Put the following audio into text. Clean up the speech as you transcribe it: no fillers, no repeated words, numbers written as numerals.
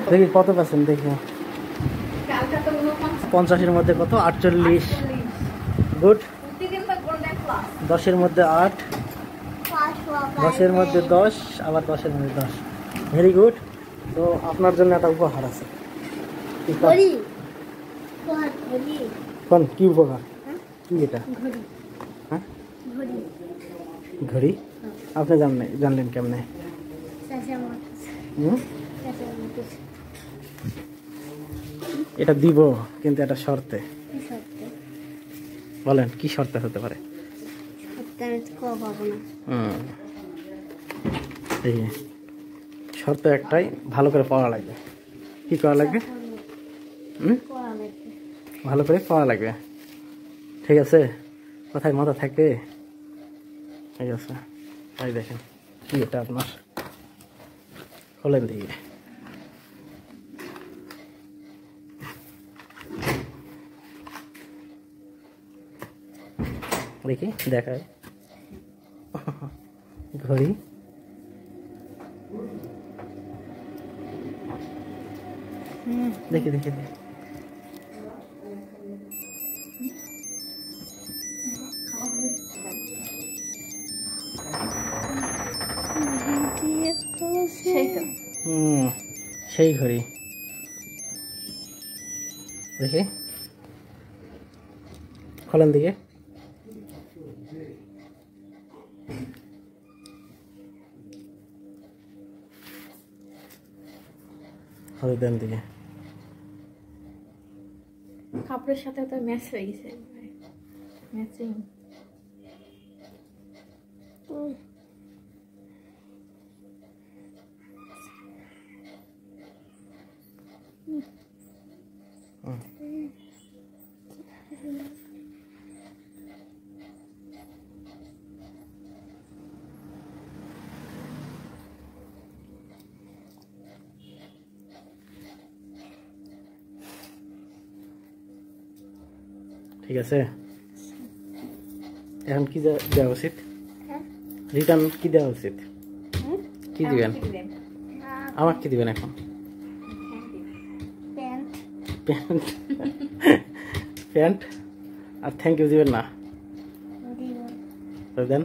দেখি কত পাচ্ছেন দেখি। 50-এর মধ্যে কত? 48। গুড। 10-এর মধ্যে 8, 10-এর মধ্যে 10, আবার 10-এর মধ্যে 10। Very good. তো আপনার জন্য একটা উপহার আছে। কোন কি উপহার? কি এটা? হ্যাঁ ঘড়ি। আপনি জানলেন কেমনে? এটা দিব, কিন্তু এটা শর্তে। বলেন কি শর্তে হতে পারে? শর্ত একটাই, ভালো করে পড়া লাগবে। কি করা লাগবে? ভালো করে পড়া লাগবে। ঠিক আছে? কোথায় মাথা থাকবে? ঠিক আছে, তাই দেখেন কি এটা আপনার। খোলেন দিকে। দেখি দেখায় ঘড়ি। দেখি দেখি দেখি। সেই ঘড়ি। দেখি খোলেন দিকে। দেন দিকে। কাপড়ের সাথে তো ম্যাচ হয়ে গেছে, ম্যাচিং। ঠিক আছে, এখন কি দেওয়া উচিত? রিটার্ন কি দেওয়া উচিত? কি দিবেন? আমার কি দিবেন এখন? প্যান্ট। আর থ্যাংক ইউ দিবেন না? দেন।